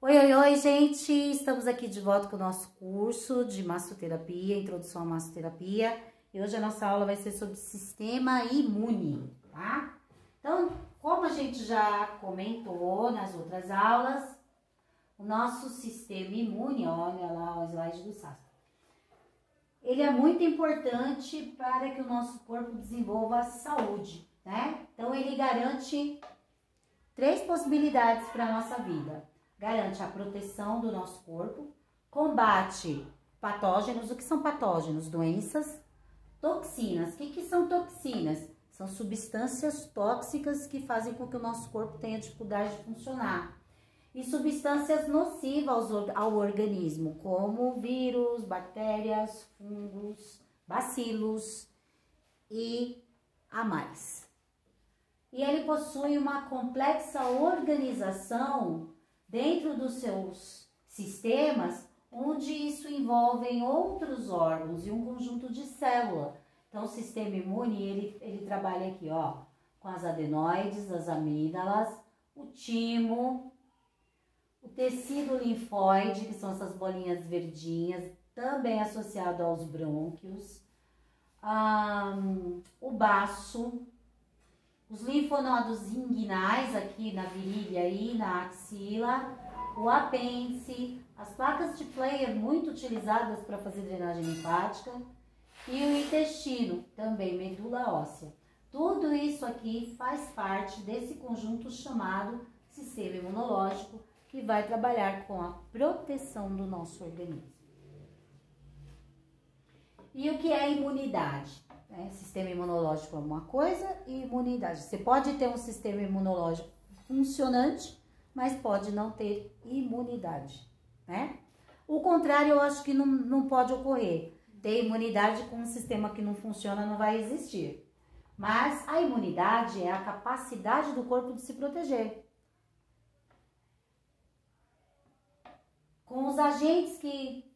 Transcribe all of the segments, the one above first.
Oi, oi, oi, gente! Estamos aqui de volta com o nosso curso de massoterapia, Introdução à Massoterapia. E hoje a nossa aula vai ser sobre sistema imune, tá? Então, como a gente já comentou nas outras aulas, o nosso sistema imune, olha lá o slide do Saskia, ele é muito importante para que o nosso corpo desenvolva saúde, né? Então, ele garante 3 possibilidades para a nossa vida. Garante a proteção do nosso corpo, combate patógenos. O que são patógenos? Doenças. Toxinas. O que são toxinas? São substâncias tóxicas que fazem com que o nosso corpo tenha dificuldade de funcionar. E substâncias nocivas ao organismo, como vírus, bactérias, fungos, bacilos e a mais. E ele possui uma complexa organização dentro dos seus sistemas, onde isso envolve outros órgãos e um conjunto de células. Então, o sistema imune, ele trabalha aqui, ó, com as adenoides, as amígdalas, o timo, o tecido linfóide, que são essas bolinhas verdinhas, também associado aos brônquios, o baço, os linfonodos inguinais aqui na virilha e na axila, o apêndice, as placas de Player muito utilizadas para fazer drenagem linfática e o intestino, também medula óssea. Tudo isso aqui faz parte desse conjunto chamado sistema imunológico, que vai trabalhar com a proteção do nosso organismo. E o que é imunidade? Sistema imunológico é uma coisa e imunidade. Você pode ter um sistema imunológico funcionante, mas pode não ter imunidade, né? O contrário, eu acho que não pode ocorrer. Ter imunidade com um sistema que não funciona não vai existir. Mas a imunidade é a capacidade do corpo de se proteger. Com os agentes que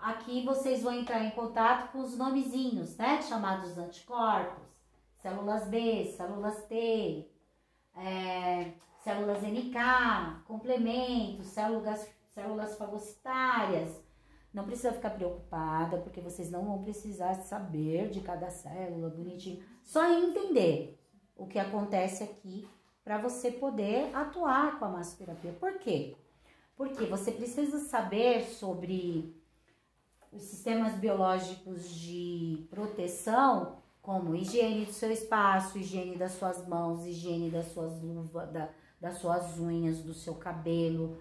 aqui vocês vão entrar em contato com os nomezinhos, né? Chamados anticorpos, células B, células T, células NK, complementos, células fagocitárias. Não precisa ficar preocupada, porque vocês não vão precisar saber de cada célula bonitinho. Só entender o que acontece aqui para você poder atuar com a massoterapia. Por quê? Porque você precisa saber sobre os sistemas biológicos de proteção, como higiene do seu espaço, higiene das suas mãos, higiene das suas luvas, das suas unhas, do seu cabelo,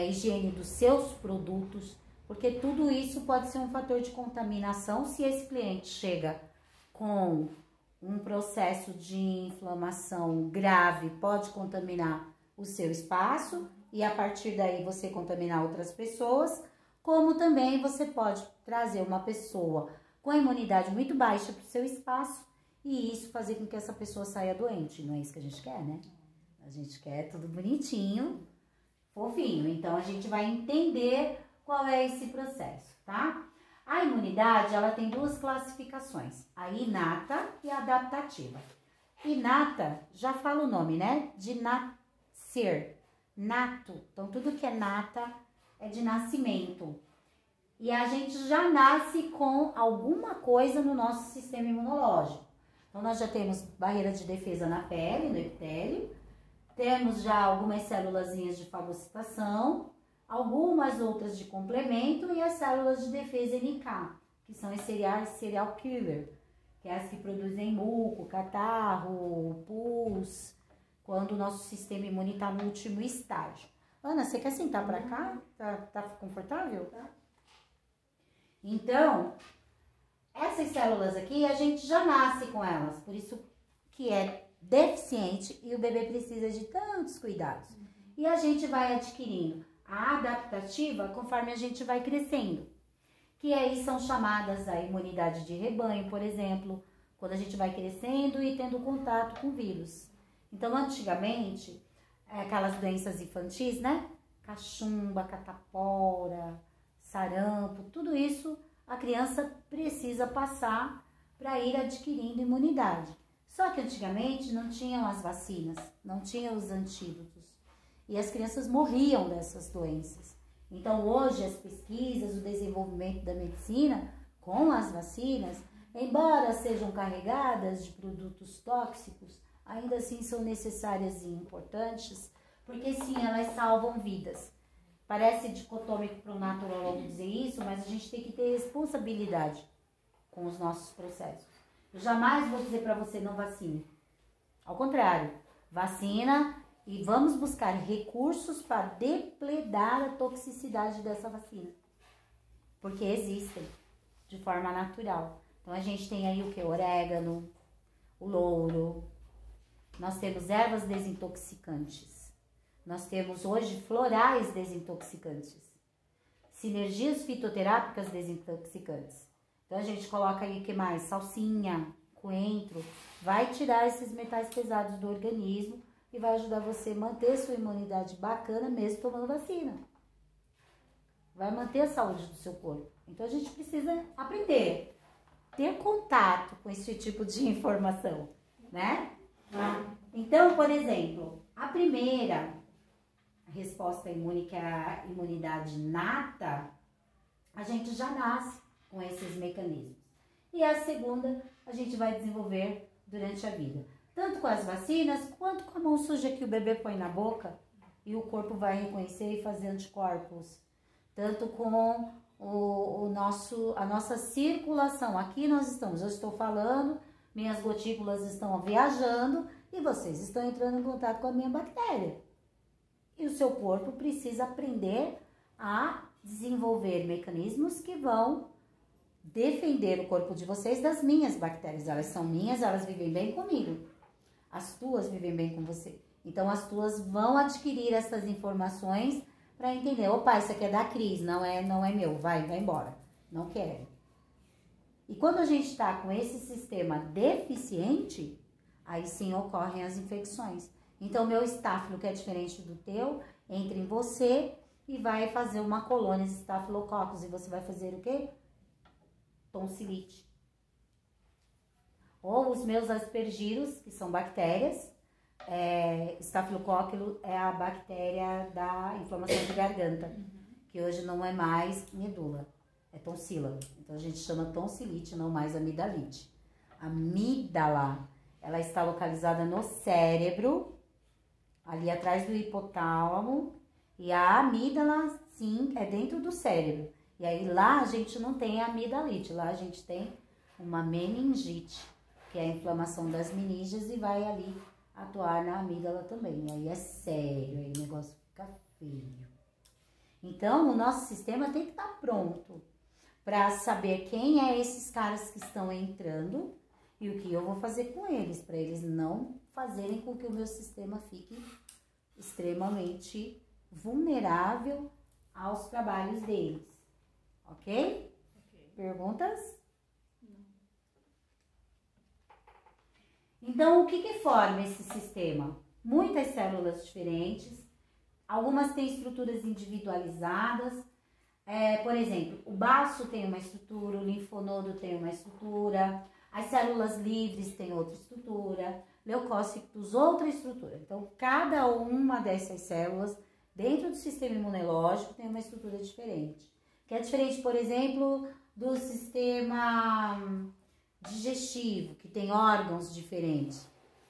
higiene dos seus produtos, porque tudo isso pode ser um fator de contaminação se esse cliente chega com um processo de inflamação grave, pode contaminar o seu espaço e a partir daí você contaminar outras pessoas. Como também você pode trazer uma pessoa com a imunidade muito baixa para o seu espaço e isso fazer com que essa pessoa saia doente. Não é isso que a gente quer, né? A gente quer tudo bonitinho, fofinho. Então, a gente vai entender qual é esse processo, tá? A imunidade, ela tem 2 classificações, a inata e a adaptativa. Inata, já fala o nome, né? De nascer, nato. Então, tudo que é nata é de nascimento. E a gente já nasce com alguma coisa no nosso sistema imunológico. Então, nós já temos barreira de defesa na pele, no epitélio. Temos já algumas célulazinhas de fagocitação, algumas outras de complemento e as células de defesa NK, que são as serial killer, que é as que produzem muco, catarro, pus, quando o nosso sistema imune está no último estágio. Ana, você quer sentar pra cá? Tá confortável? Tá. Então, essas células aqui, a gente já nasce com elas. Por isso que é deficiente e o bebê precisa de tantos cuidados. E a gente vai adquirindo a adaptativa conforme a gente vai crescendo. Que aí são chamadas a imunidade de rebanho, por exemplo, quando a gente vai crescendo e tendo contato com vírus. Então, antigamente, aquelas doenças infantis, né? Cachumba, catapora, sarampo, tudo isso a criança precisa passar para ir adquirindo imunidade. Só que antigamente não tinham as vacinas, não tinham os antídotos. e as crianças morriam dessas doenças. Então, hoje, as pesquisas, o desenvolvimento da medicina com as vacinas, embora sejam carregadas de produtos tóxicos, ainda assim são necessárias e importantes, porque sim, elas salvam vidas. Parece dicotômico para o naturólogo dizer isso, mas a gente tem que ter responsabilidade com os nossos processos. Eu jamais vou dizer para você não vacine. Ao contrário, vacina e vamos buscar recursos para depredar a toxicidade dessa vacina. Porque existem de forma natural. Então a gente tem aí o que? Orégano, o louro. Nós temos ervas desintoxicantes. Nós temos hoje florais desintoxicantes. Sinergias fitoterápicas desintoxicantes. Então a gente coloca aí o que mais? Salsinha, coentro. Vai tirar esses metais pesados do organismo e vai ajudar você a manter sua imunidade bacana mesmo tomando vacina. Vai manter a saúde do seu corpo. Então a gente precisa aprender, ter contato com esse tipo de informação, né? Então, por exemplo, a primeira resposta imune, que é a imunidade nata, a gente já nasce com esses mecanismos. E a segunda, a gente vai desenvolver durante a vida. Tanto com as vacinas, quanto com a mão suja que o bebê põe na boca e o corpo vai reconhecer e fazer anticorpos. Tanto com a nossa circulação. Aqui nós estamos, eu estou falando, minhas gotículas estão viajando e vocês estão entrando em contato com a minha bactéria. E o seu corpo precisa aprender a desenvolver mecanismos que vão defender o corpo de vocês das minhas bactérias. Elas são minhas, elas vivem bem comigo. As tuas vivem bem com você. Então, as tuas vão adquirir essas informações para entender. Opa, isso aqui é da Cris, não é meu. Vai embora. Não quero. E quando a gente está com esse sistema deficiente, aí sim ocorrem as infecções. Então, o meu estáfilo, que é diferente do teu, entra em você e vai fazer uma colônia de estafilococcus. E você vai fazer o quê? Tonsilite. Ou os meus aspergilos, que são bactérias. Estafilococcus é a bactéria da inflamação de garganta, que hoje não é mais medula, é tonsila. Então a gente chama tonsilite, não mais amidalite. Amígdala, ela está localizada no cérebro, ali atrás do hipotálamo, e a amígdala, sim, é dentro do cérebro. E aí lá a gente não tem amidalite, lá a gente tem uma meningite, que é a inflamação das meninges e vai ali atuar na amígdala também. E aí é sério, aí o negócio fica feio. Então, o nosso sistema tem que estar pronto para saber quem é esses caras que estão entrando e o que eu vou fazer com eles, para eles não fazerem com que o meu sistema fique extremamente vulnerável aos trabalhos deles. Ok? Perguntas? Então, o que forma esse sistema? Muitas células diferentes, algumas têm estruturas individualizadas. Por exemplo, o baço tem uma estrutura, o linfonodo tem uma estrutura, as células livres têm outra estrutura, leucócitos outra estrutura. Então, cada uma dessas células, dentro do sistema imunológico, tem uma estrutura diferente. Que é diferente, por exemplo, do sistema digestivo, que tem órgãos diferentes.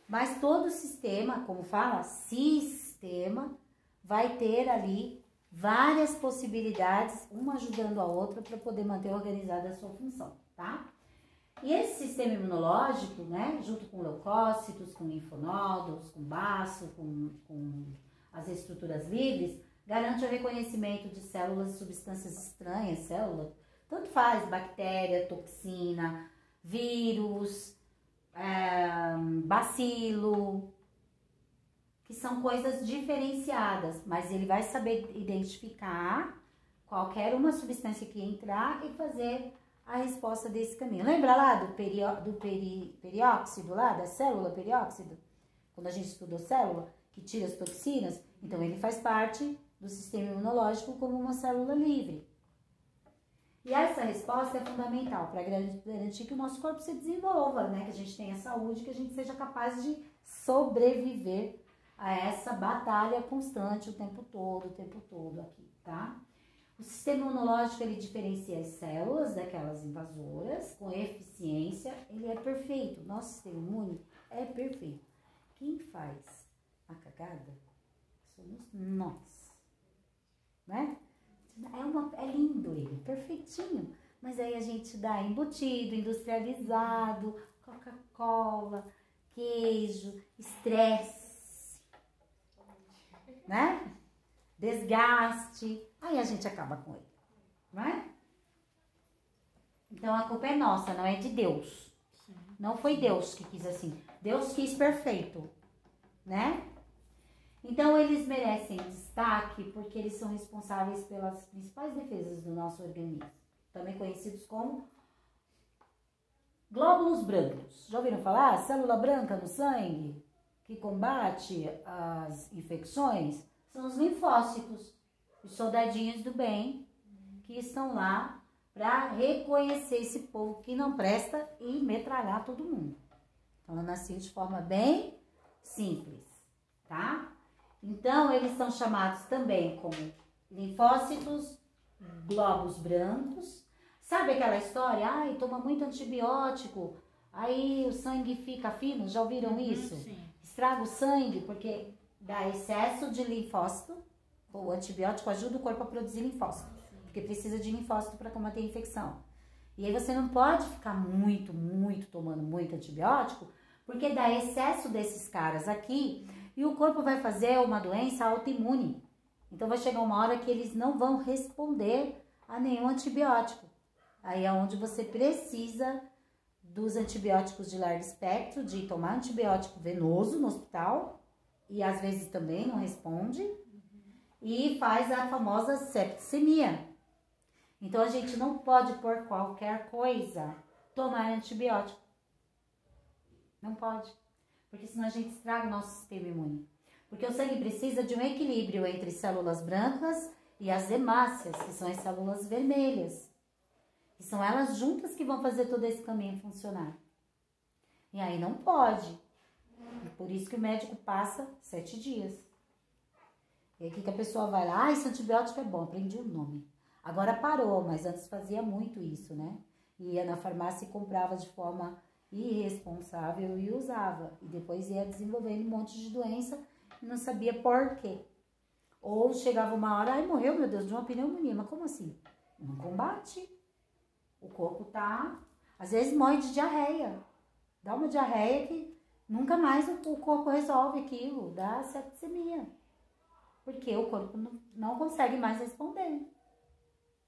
Mas todo sistema, como fala, sistema, vai ter ali várias possibilidades, uma ajudando a outra para poder manter organizada a sua função, tá? E esse sistema imunológico, né, junto com leucócitos, com linfonodos, com baço, com as estruturas livres, garante o reconhecimento de células e substâncias estranhas, célula, tanto faz, bactéria, toxina, vírus, bacilo, que são coisas diferenciadas, mas ele vai saber identificar qualquer uma substância que entrar e fazer a resposta desse caminho. Lembra lá do perióxido, lá da célula perióxido? Quando a gente estudou célula, que tira as toxinas, então ele faz parte do sistema imunológico como uma célula livre. E essa resposta é fundamental para garantir que o nosso corpo se desenvolva, né? Que a gente tenha saúde, que a gente seja capaz de sobreviver a essa batalha constante o tempo todo aqui, tá? O sistema imunológico, ele diferencia as células daquelas invasoras com eficiência, ele é perfeito. Nosso sistema imune é perfeito. Quem faz a cagada somos nós, né? É lindo ele, perfeitinho. Mas aí a gente dá embutido, industrializado, Coca-Cola, queijo, estresse, né? Desgaste, aí a gente acaba com ele, não é? Então a culpa é nossa, não é de Deus. Não foi Deus que quis assim. Deus quis perfeito, né? Então eles merecem destaque porque eles são responsáveis pelas principais defesas do nosso organismo, também conhecidos como glóbulos brancos. Já ouviram falar? Célula branca no sangue que combate as infecções são os linfócitos, os soldadinhos do bem que estão lá para reconhecer esse povo que não presta e metralhar todo mundo. Falando assim de forma bem simples, tá? Então, eles são chamados também como linfócitos, glóbulos brancos. Sabe aquela história? Ai, toma muito antibiótico, aí o sangue fica fino. Já ouviram isso? Sim. Estraga o sangue porque dá excesso de linfócito. O antibiótico ajuda o corpo a produzir linfócito, porque precisa de linfócito para combater a infecção. E aí você não pode ficar muito tomando muito antibiótico, porque dá excesso desses caras aqui e o corpo vai fazer uma doença autoimune. Então vai chegar uma hora que eles não vão responder a nenhum antibiótico. Aí é onde você precisa dos antibióticos de largo espectro, de tomar antibiótico venoso no hospital, e às vezes também não responde, e faz a famosa septicemia. Então a gente não pode por qualquer coisa tomar antibiótico. Não pode. Porque senão a gente estraga o nosso sistema imune. Porque o sangue precisa de um equilíbrio entre células brancas e as hemácias, que são as células vermelhas. E são elas juntas que vão fazer todo esse caminho funcionar. E aí não pode. E por isso que o médico passa 7 dias. E aí que a pessoa vai lá, esse antibiótico é bom, aprendi o nome. Agora parou, mas antes fazia muito isso, né? Ia na farmácia e comprava de forma irresponsável e usava. E depois ia desenvolvendo um monte de doença e não sabia por quê. Ou chegava uma hora, ai, morreu, meu Deus, de uma pneumonia. Mas como assim? Não combate. O corpo tá... Às vezes morre de diarreia. Dá uma diarreia que nunca mais o corpo resolve aquilo. Dá septicemia. Porque o corpo não consegue mais responder.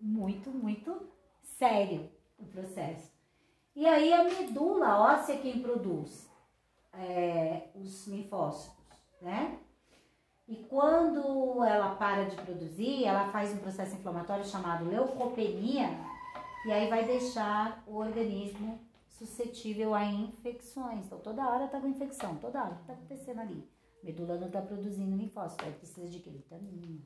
Muito sério o processo. E aí a medula óssea é quem produz os linfócitos, né? E quando ela para de produzir, ela faz um processo inflamatório chamado leucopenia, e aí vai deixar o organismo suscetível a infecções. Então toda hora tá com infecção, toda hora tá acontecendo ali. A medula não tá produzindo linfócito, aí precisa de que? Vitamina.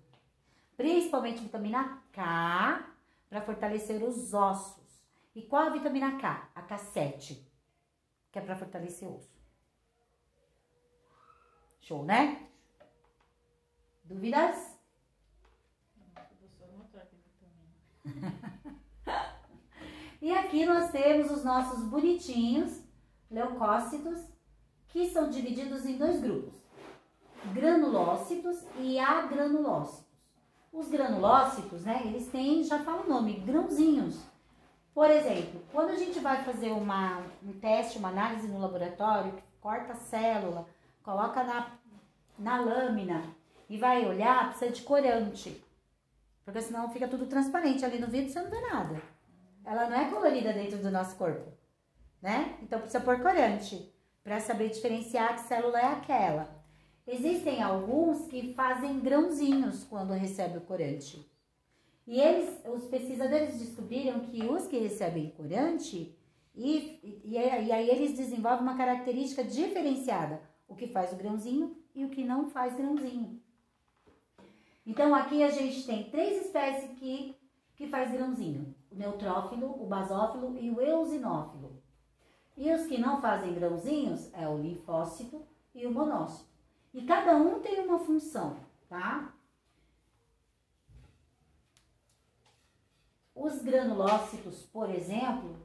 Principalmente vitamina K, para fortalecer os ossos. E qual a vitamina K? A K7, que é para fortalecer o osso. Show, né? Dúvidas? E aqui nós temos os nossos bonitinhos leucócitos, que são divididos em 2 grupos. Granulócitos e agranulócitos. Os granulócitos, né, eles têm, já fala o nome, grãozinhos. Por exemplo, quando a gente vai fazer um teste, uma análise no laboratório, que corta a célula, coloca na lâmina e vai olhar, precisa de corante. Porque senão fica tudo transparente ali no vidro, você não vê nada. Ela não é colorida dentro do nosso corpo, né? Então precisa pôr corante para saber diferenciar que célula é aquela. Existem alguns que fazem grãozinhos quando recebem o corante. E os pesquisadores descobriram que os que recebem corante, e aí eles desenvolvem uma característica diferenciada. O que faz o grãozinho e o que não faz grãozinho. Então aqui a gente tem 3 espécies que faz grãozinho. O neutrófilo, o basófilo e o eosinófilo. E os que não fazem grãozinhos é o linfócito e o monócito. E cada um tem uma função, tá? Os granulócitos, por exemplo,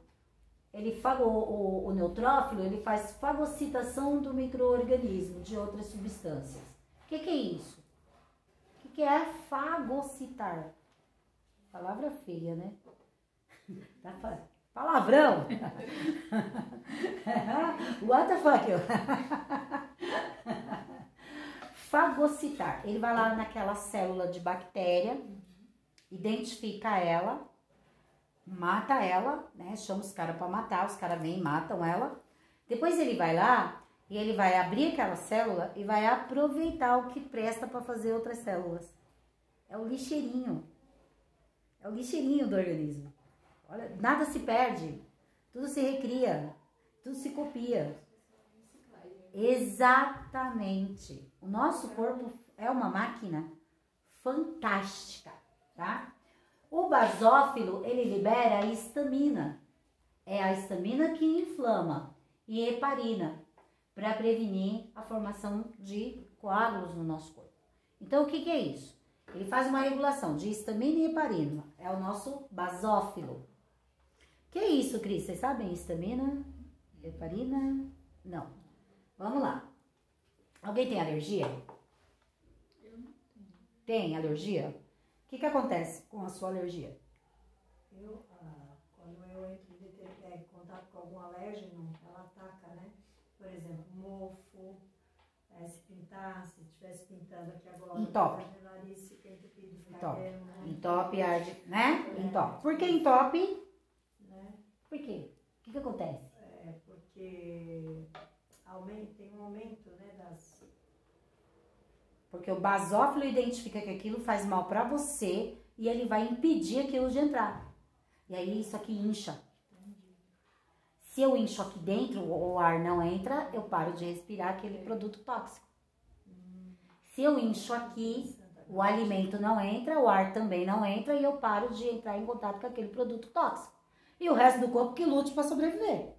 o neutrófilo, ele faz fagocitação do micro-organismo, de outras substâncias. O que é isso? O que é fagocitar? Palavra feia, né? Palavrão! What the fuck? Fagocitar. Ele vai lá naquela célula de bactéria, identifica ela, mata ela, né? Chama os caras para matar, os caras vêm e matam ela. Depois ele vai lá e ele vai abrir aquela célula e vai aproveitar o que presta para fazer outras células. É o lixeirinho. É o lixeirinho do organismo. Olha, nada se perde, tudo se recria, tudo se copia. Exatamente. O nosso corpo é uma máquina fantástica, tá? O basófilo, ele libera a histamina. É a histamina que inflama. E heparina, para prevenir a formação de coágulos no nosso corpo. Então, o que é isso? Ele faz uma regulação de histamina e heparina. É o nosso basófilo. Que é isso, Cris? Vocês sabem? Histamina, heparina? Não. Vamos lá. Alguém tem alergia? Eu não tenho. Tem alergia? O que acontece com a sua alergia? Quando eu entro em contato com algum alérgeno, ela ataca, né? Por exemplo, mofo, se pintar, se estivesse pintando aqui agora, entope. o nariz fica entupido, fica Entope. ardendo, Entope, arde, né? Entope. Por que entope? né? Por quê? O que acontece? Porque tem um aumento, né, Porque o basófilo identifica que aquilo faz mal pra você e ele vai impedir aquilo de entrar. E aí isso aqui incha. Se eu incho aqui dentro, o ar não entra, eu paro de respirar aquele produto tóxico. Se eu incho aqui, o alimento não entra, o ar também não entra e eu paro de entrar em contato com aquele produto tóxico. E o resto do corpo que lute para sobreviver.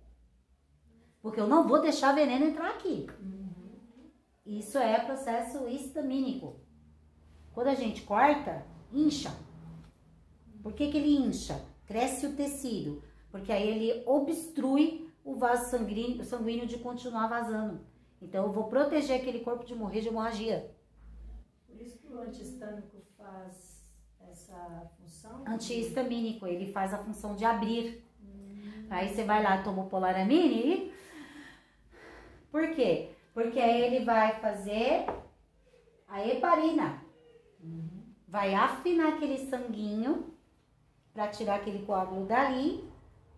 Porque eu não vou deixar veneno entrar aqui. Isso é processo histamínico. Quando a gente corta, incha. Por que ele incha? Cresce o tecido. Porque aí ele obstrui o vaso sanguíneo de continuar vazando. Então eu vou proteger aquele corpo de morrer de hemorragia. Por isso que o antihistâmico faz essa função? Antihistamínico, ele faz a função de abrir. Aí você vai lá, toma o Polaramine e... Por quê? Porque aí ele vai fazer a heparina. Vai afinar aquele sanguinho para tirar aquele coágulo dali,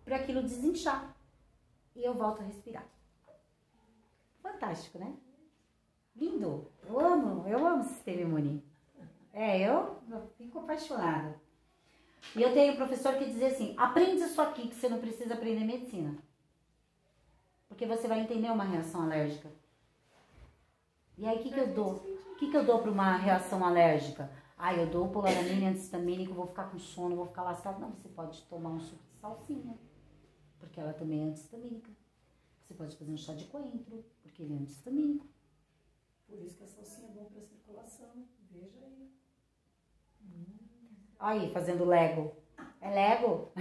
para aquilo desinchar. E eu volto a respirar. Fantástico, né? Lindo. Eu amo o sistema imune. Eu fico apaixonada. E eu tenho um professor que dizia assim, aprende isso aqui que você não precisa aprender medicina. Porque você vai entender uma reação alérgica. E aí, o que eu dou? O que eu dou para uma reação alérgica? Eu dou Polaramine antihistamínico, vou ficar com sono, vou ficar lascado. Não, você pode tomar um suco de salsinha, porque ela também é antihistamínica. Você pode fazer um chá de coentro, porque ele é antihistamínico. Por isso que a salsinha é bom para circulação. Veja aí. Aí, fazendo Lego. É Lego?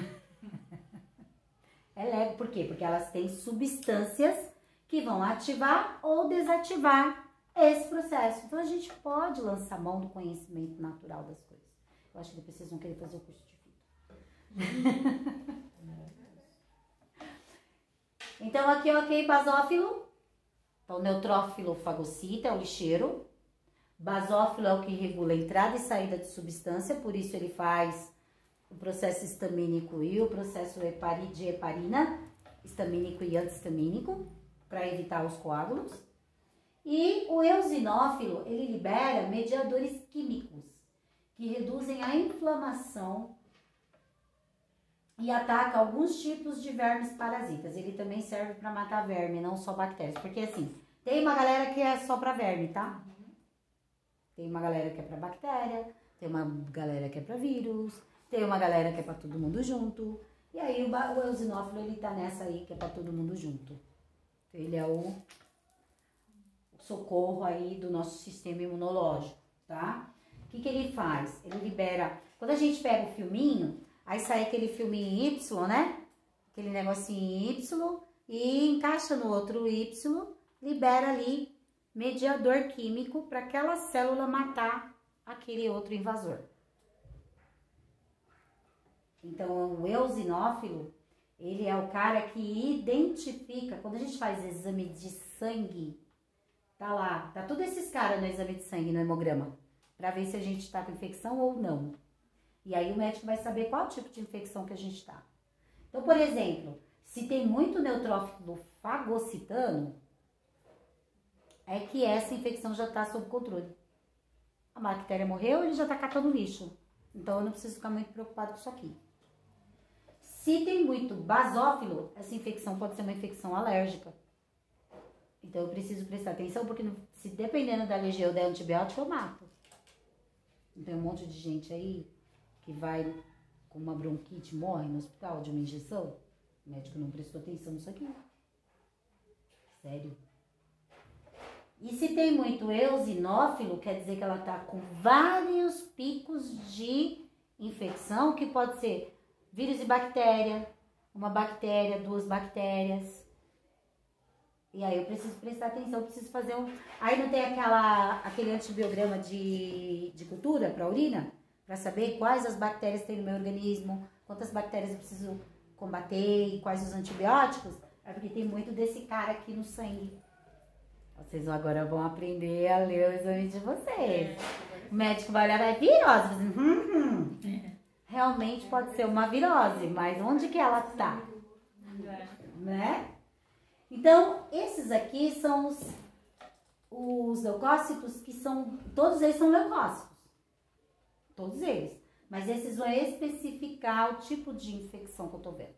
É Lego, por quê? Porque elas têm substâncias que vão ativar ou desativar esse processo. Então, a gente pode lançar mão do conhecimento natural das coisas. Eu acho que depois vocês vão querer fazer o curso de fita. Então, aqui, ok, basófilo. Então, neutrófilo fagocita, é o lixeiro. Basófilo é o que regula a entrada e saída de substância, por isso ele faz o processo histamínico e o processo de heparina, histamínico e antihistamínico, para evitar os coágulos. E o eosinófilo, ele libera mediadores químicos que reduzem a inflamação e ataca alguns tipos de vermes parasitas. Ele também serve para matar verme, não só bactérias. Porque assim, tem uma galera que é só para verme, tá? Tem uma galera que é para bactéria, tem uma galera que é para vírus, tem uma galera que é para todo mundo junto. E aí o eosinófilo, ele tá nessa aí que é para todo mundo junto. Ele é o socorro aí do nosso sistema imunológico, tá? O que ele faz? Ele libera... Quando a gente pega o filminho, aí sai aquele filminho Y, né? Aquele negocinho Y e encaixa no outro Y, libera ali mediador químico para aquela célula matar aquele outro invasor. Então, o eosinófilo, ele é o cara que identifica, quando a gente faz exame de sangue, tá lá, tá todos esses caras no exame de sangue, no hemograma, para ver se a gente tá com infecção ou não. E aí o médico vai saber qual tipo de infecção que a gente tá. Então, por exemplo, se tem muito neutrófilo fagocitano, é que essa infecção já tá sob controle. A bactéria morreu, ele já tá catando lixo. Então, eu não preciso ficar muito preocupado com isso aqui. Se tem muito basófilo, essa infecção pode ser uma infecção alérgica. Então, eu preciso prestar atenção, porque se dependendo da alergia ou da antibiótico, eu mato. Tem um monte de gente aí que vai com uma bronquite, morre no hospital de uma injeção. O médico não prestou atenção nisso aqui. Sério. E se tem muito eosinófilo, quer dizer que ela tá com vários picos de infecção, que pode ser vírus e bactéria, uma bactéria, 2 bactérias. E aí eu preciso prestar atenção, eu preciso fazer um... Aí não tem aquele antibiograma de cultura para urina? Para saber quais as bactérias tem no meu organismo, quantas bactérias eu preciso combater e quais os antibióticos? É porque tem muito desse cara aqui no sangue. Vocês agora vão aprender a ler o exame de vocês. O médico vai olhar e vai virose. Realmente pode ser uma virose, mas onde que ela tá? Né? Então, esses aqui são os leucócitos que são... Todos eles são leucócitos. Todos eles. Mas esses vão especificar o tipo de infecção que eu tô vendo.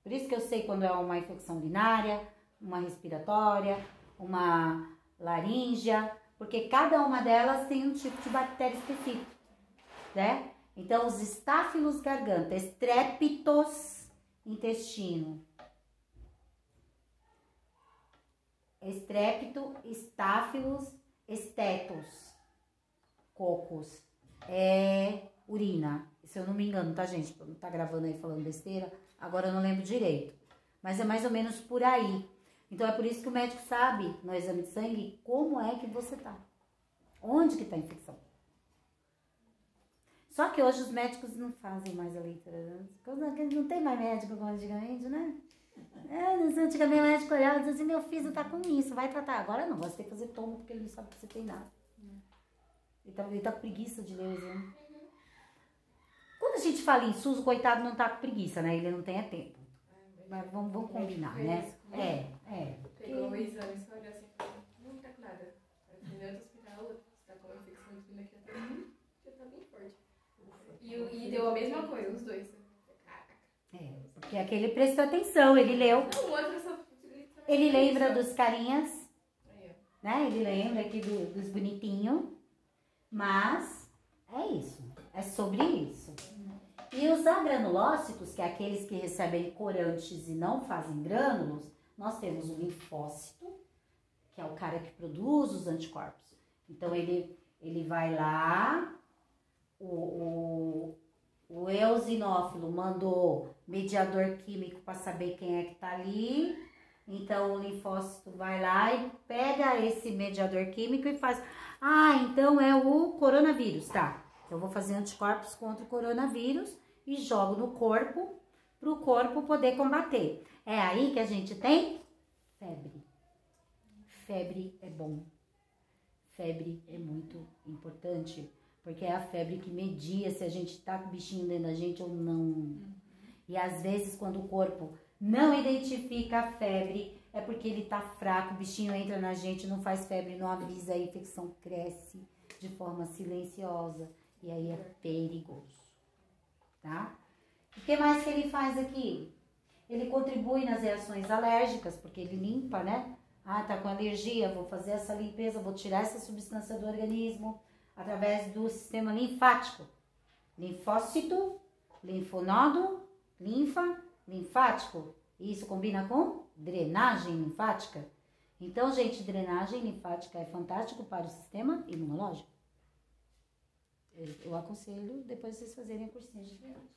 Por isso que eu sei quando é uma infecção urinária, uma respiratória, uma laríngea, porque cada uma delas tem um tipo de bactéria específico, né? Então, os estáfilos garganta, estreptos intestino, estrepto, estáfilos, estetos, cocos, urina. Se eu não me engano, tá, gente? Não tá gravando aí falando besteira, agora eu não lembro direito. Mas é mais ou menos por aí. Então, é por isso que o médico sabe, no exame de sangue, como é que você tá. Onde que tá a infecção. Só que hoje os médicos não fazem mais a leitura. Não tem mais médico como antigamente, né? Antigamente o médico olhava e dizia assim, meu filho tá com isso, vai tratar. Agora não, você tem que fazer tomo, porque ele não sabe que você tem nada. Ele tá com preguiça de ler o exame. Quando a gente fala em SUS, o coitado não tá com preguiça, né? Ele não tem tempo. Mas vamos combinar, né? Pegou o exame, só olhou assim, não tá com nada. Aí no outro hospital, você tá com uma infecção de vírus aqui, já tá bem forte. E deu a mesma coisa, os dois. Caraca. Porque aquele prestou atenção, ele leu. Não, o outro só... Ele lembra dos carinhas, né? Ele lembra aqui dos bonitinhos. Mas é isso, é sobre isso. E os agranulócitos, que é aqueles que recebem corantes e não fazem grânulos, nós temos o linfócito, que é o cara que produz os anticorpos. Então, ele vai lá, o eosinófilo mandou mediador químico para saber quem é que tá ali. Então, o linfócito vai lá e pega esse mediador químico e faz... então é o coronavírus, tá? Eu vou fazer anticorpos contra o coronavírus e jogo no corpo, para o corpo poder combater. É aí que a gente tem febre. Febre é bom. Febre é muito importante, porque é a febre que media se a gente tá com o bichinho dentro da gente ou não. E às vezes, quando o corpo não identifica a febre, é porque ele tá fraco, o bichinho entra na gente, não faz febre, não avisa, a infecção cresce de forma silenciosa. E aí é perigoso, tá? O que mais que ele faz aqui? Ele contribui nas reações alérgicas, porque ele limpa, né? Tá com alergia, vou fazer essa limpeza, vou tirar essa substância do organismo através do sistema linfático. Linfócito, linfonodo, linfa, linfático. Isso combina com drenagem linfática. Então, gente, drenagem linfática é fantástico para o sistema imunológico. Eu aconselho depois vocês fazerem a cursinha de drenagem,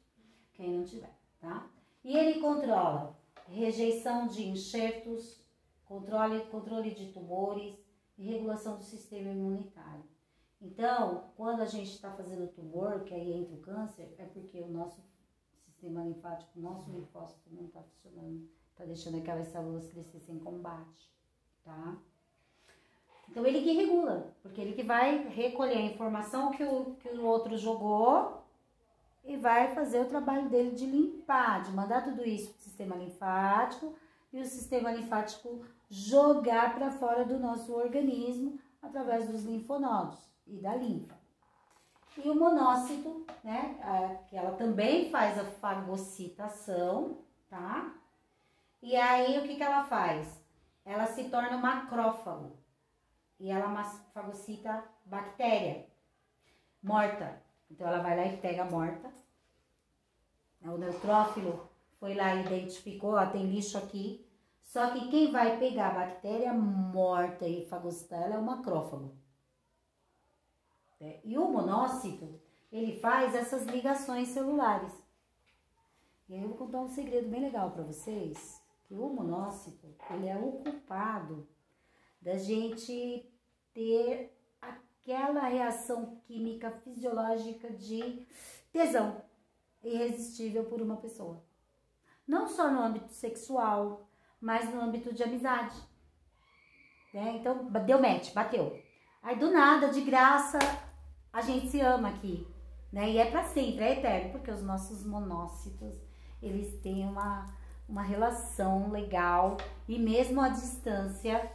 quem não tiver, tá? E ele controla rejeição de enxertos, controle de tumores e regulação do sistema imunitário. Então, quando a gente está fazendo tumor, que aí entra o câncer, é porque o nosso sistema linfático, o nosso linfócito não está funcionando, está deixando aquelas células crescer sem combate, tá? Então, ele que regula, porque ele que vai recolher a informação que o outro jogou e vai fazer o trabalho dele de limpar, de mandar tudo isso para o sistema linfático e o sistema linfático jogar para fora do nosso organismo através dos linfonodos e da linfa. E o monócito, né, que ela também faz a fagocitação, tá? E aí, o que ela faz? Ela se torna macrófago e ela fagocita bactéria morta. Então, ela vai lá e pega a morta. O neutrófilo foi lá e identificou, ó, tem lixo aqui. Só que quem vai pegar a bactéria morta e fagocitar ela é o macrófago. E o monócito, ele faz essas ligações celulares. E aí eu vou contar um segredo bem legal para vocês. Que o monócito, ele é o culpado da gente ter aquela reação química fisiológica de tesão irresistível por uma pessoa. Não só no âmbito sexual, mas no âmbito de amizade. Então, deu match, bateu. Aí, do nada, de graça, a gente se ama aqui. E é pra sempre, é eterno, porque os nossos monócitos, eles têm uma relação legal, e mesmo à distância.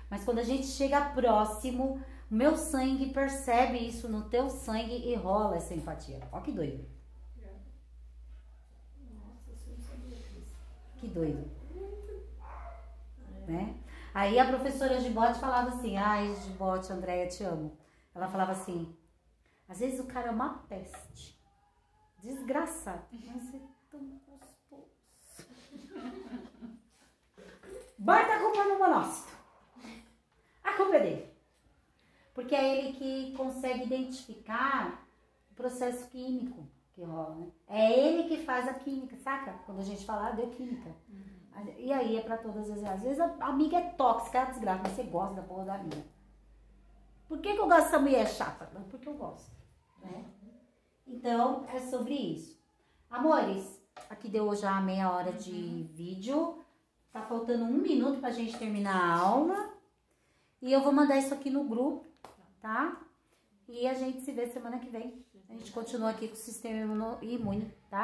Mas quando a gente chega próximo, o meu sangue percebe isso no teu sangue e rola essa empatia. Ó que doido. Que doido. Né? Aí a professora Gibote falava assim, ai Gibote, Andréia, te amo. Ela falava assim, às vezes o cara é uma peste, desgraçado, mas é tão gostoso. Bota a culpa no monócito. A culpa é dele. Porque é ele que consegue identificar o processo químico que rola, né? É ele que faz a química, saca? Quando a gente fala, deu química. E aí é pra todas as vezes. Às vezes a amiga é tóxica, é desgraça, mas você gosta da porra da amiga. Por que eu gosto dessa mulher chata? Não, porque eu gosto, né? Então, é sobre isso. Amores, aqui deu já meia hora de vídeo. Tá faltando 1 minuto pra gente terminar a aula. E eu vou mandar isso aqui no grupo, tá? E a gente se vê semana que vem. A gente continua aqui com o sistema imune, tá?